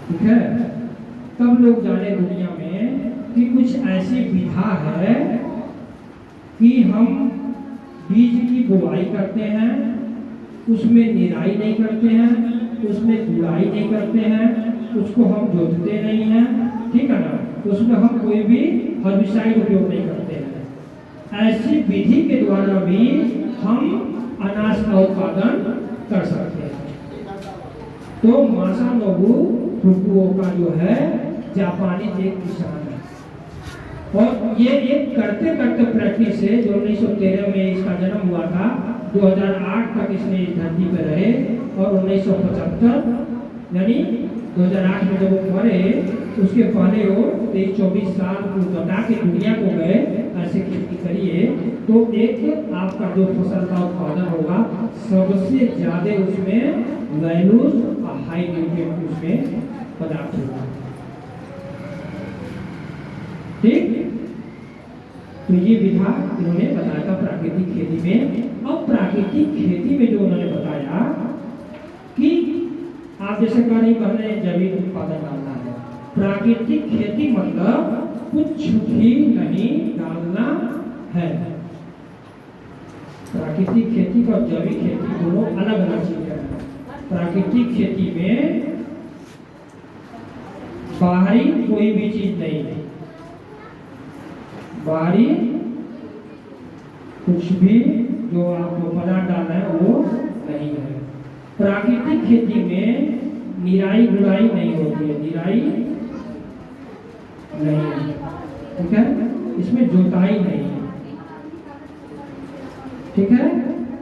ठीक है। तब लोग जाने दुनिया में कि कुछ ऐसी विधा है कि हम बीज की बुआई करते हैं, उसमें निराई नहीं करते हैं, उसमें गुड़ाई नहीं करते हैं, उसको हम जोतते नहीं हैं, ठीक है ना, उसमें हम कोई भी हर्बिसाइड उपयोग नहीं करते हैं। ऐसी विधि के द्वारा भी हम अनाज का उत्पादन कर सकते हैं। तो मासानोबु फुकुओका जो है जापानी एक किसान है, और ये एक करते करते प्रैक्टिस है जो 1913 में इसका जन्म हुआ था। 2008 तक इसने इस धरती पर रहे, और 1975 यानी 2008 में जब वो मरे, उसके पहले वो 23-24 साल को बता के दुनिया को गए ऐसे खेती करिए तो एक आपका जो फसल का उत्पादन होगा सबसे ज्यादा उसमें वैल्यूज और हाई न्यूट्रिएंट उसमें पदार्थ होगा। ठीक, तो ये विधा इन्होंने बताया था प्राकृतिक खेती में। अब प्राकृतिक खेती में जो उन्होंने बताया कि आप जैसे कह रही पहले जैविक उत्पादन डालना है, प्राकृतिक खेती मतलब कुछ भी नहीं डालना है। प्राकृतिक खेती और जैविक खेती दोनों अलग अलग चीजें हैं। प्राकृतिक खेती में बाहरी कोई भी चीज नहीं है, बाहरी कुछ भी जो आपको पदार्थ डालना है वो नहीं है। प्राकृतिक खेती में निराई गुड़ाई नहीं होती है, निराई नहीं है, ठीक है, इसमें जोताई नहीं है, ठीक है,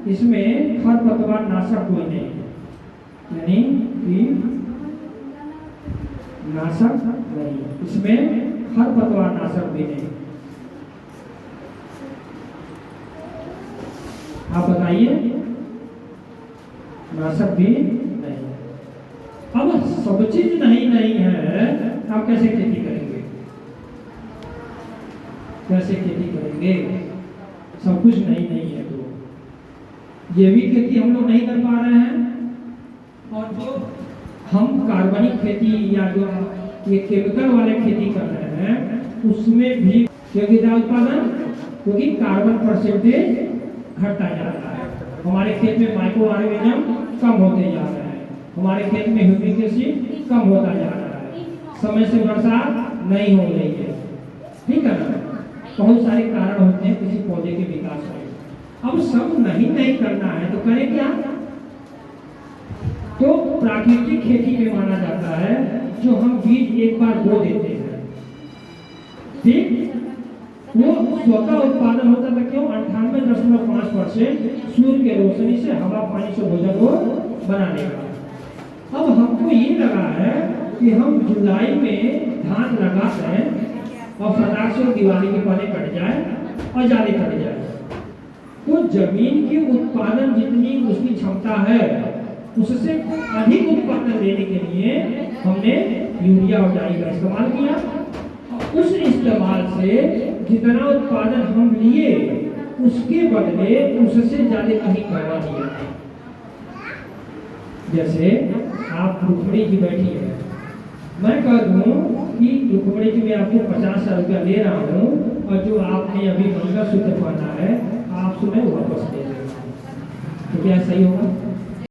इसमें खरपतवार नाशक कोई नहीं है, यानी कि नाशक नहीं, इसमें खरपतवार नाशक भी नहीं। आप बताइए, नाशक भी नहीं। अब सब चीज नहीं नहीं है, आप कैसे खेती करेंगे, कैसे खेती करेंगे, सब कुछ नहीं नहीं है तो जैविक खेती हम लोग नहीं कर पा रहे हैं, और जो हम कार्बनिक खेती या जो ये केमिकल वाले खेती कर रहे हैं उसमें भी क्योंकि उत्पादन, क्योंकि कार्बन परसेंटेज घटता जा रहा है, हमारे खेत में माइक्रो ऑर्गेनिज्म कम होते जा रहे हैं, हमारे खेत में ह्यूमिक एसिड कम होता जा रहा है, समय से बरसात नहीं हो रही है, ठीक है ना, बहुत सारे कारण होते हैं किसी पौधे के विकास में। अब सब नहीं करना है तो करें क्या, तो प्राकृतिक खेती में माना जाता है जो हम बीज एक बार बो देते हैं, ठीक, वो स्वतः उत्पादन होता था। क्यों? 98.5% सूर्य के रोशनी से, हवा पानी से भोजन को बनाने का। अब हमको ये लगा है कि हम जुलाई में धान लगाते हैं और फटाक से दिवाली के पहले कट जाए और जाले कट जाए, तो जमीन की उत्पादन जितनी उसकी क्षमता है उससे अधिक उत्पादन देने के लिए हमने यूरिया और डाई का इस्तेमाल किया। उस इस्तेमाल से जितना उत्पादन हम लिए उसके बदले उससे ज्यादा कहीं करवा दिया। जैसे आप रुक्मिणी जी बैठी है, मैं कह दूं कि रुक्मिणी जी मैं आपको 50,000 रुपया ले रहा हूँ और जो आपने अभी मंगलसूत्र पहना है आप सुने वापस दे दें, तो क्या सही होगा?